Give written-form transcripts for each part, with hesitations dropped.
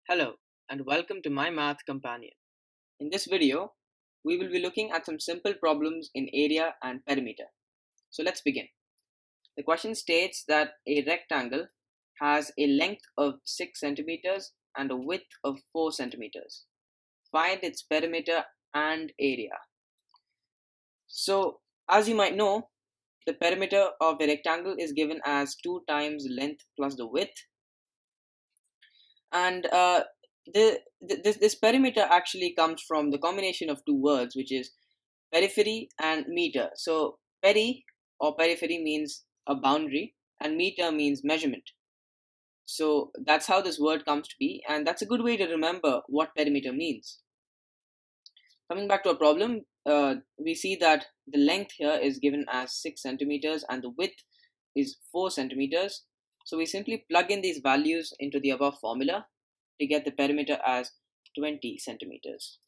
Hello and welcome to my math companion. In this video, we will be looking at some simple problems in area and perimeter. So let's begin. The question states that a rectangle has a length of 6 centimeters and a width of 4 centimeters. Find its perimeter and area. So as you might know, the perimeter of a rectangle is given as 2 times length plus the width, and this perimeter actually comes from the combination of two words, which is periphery and meter. So peri or periphery means a boundary and meter means measurement. So that's how this word comes to be, and that's a good way to remember what perimeter means. Coming back to our problem, we see that the length here is given as 6 centimeters and the width is 4 centimeters. So we simply plug in these values into the above formula to get the perimeter as 20 centimeters.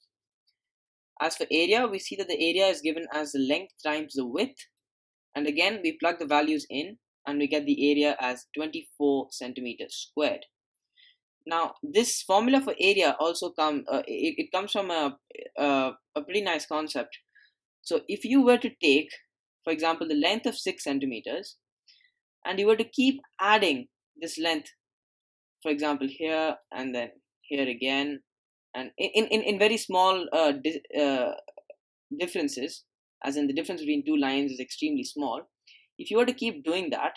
As for area, we see that the area is given as the length times the width, and again we plug the values in and we get the area as 24 centimeters squared. Now this formula for area also comes from a pretty nice concept. So if you were to take, for example, the length of 6 centimeters and you were to keep adding this length, for example here and then here again, and in very small differences, as in the difference between two lines is extremely small. If you were to keep doing that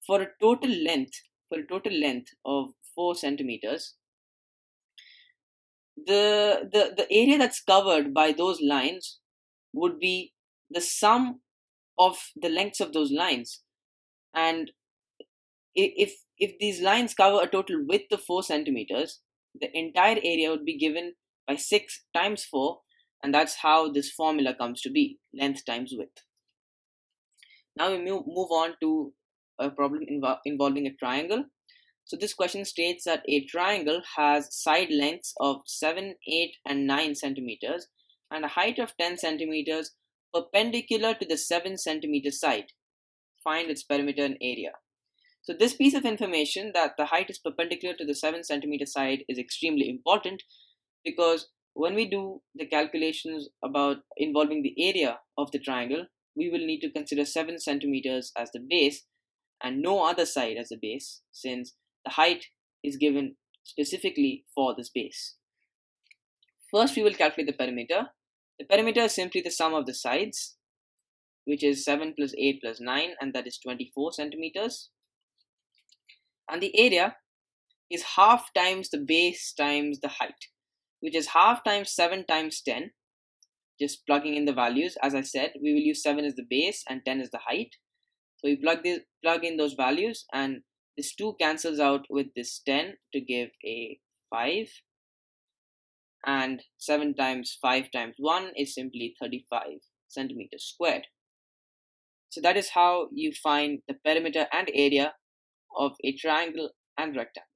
for a total length of 4 centimeters, the area that's covered by those lines would be the sum of the lengths of those lines. And if these lines cover a total width of 4 centimeters, the entire area would be given by 6 times 4, and that's how this formula comes to be, length times width. Now we move on to a problem involving a triangle. So this question states that a triangle has side lengths of 7, 8 and 9 centimeters and a height of 10 centimeters perpendicular to the 7 centimeter side. Find its perimeter and area. So this piece of information, that the height is perpendicular to the 7 centimeter side, is extremely important, because when we do the calculations about involving the area of the triangle, we will need to consider 7 centimeters as the base and no other side as the base, since the height is given specifically for this base. First, we will calculate the perimeter. The perimeter is simply the sum of the sides, which is 7 plus 8 plus 9, and that is 24 centimeters. And the area is half times the base times the height, which is half times 7 times 10. Just plugging in the values, as I said, we will use 7 as the base and 10 as the height. So we plug in those values, and this 2 cancels out with this 10 to give a 5. And 7 times 5 times 1 is simply 35 centimeters squared. So that is how you find the perimeter and area of a triangle and rectangle.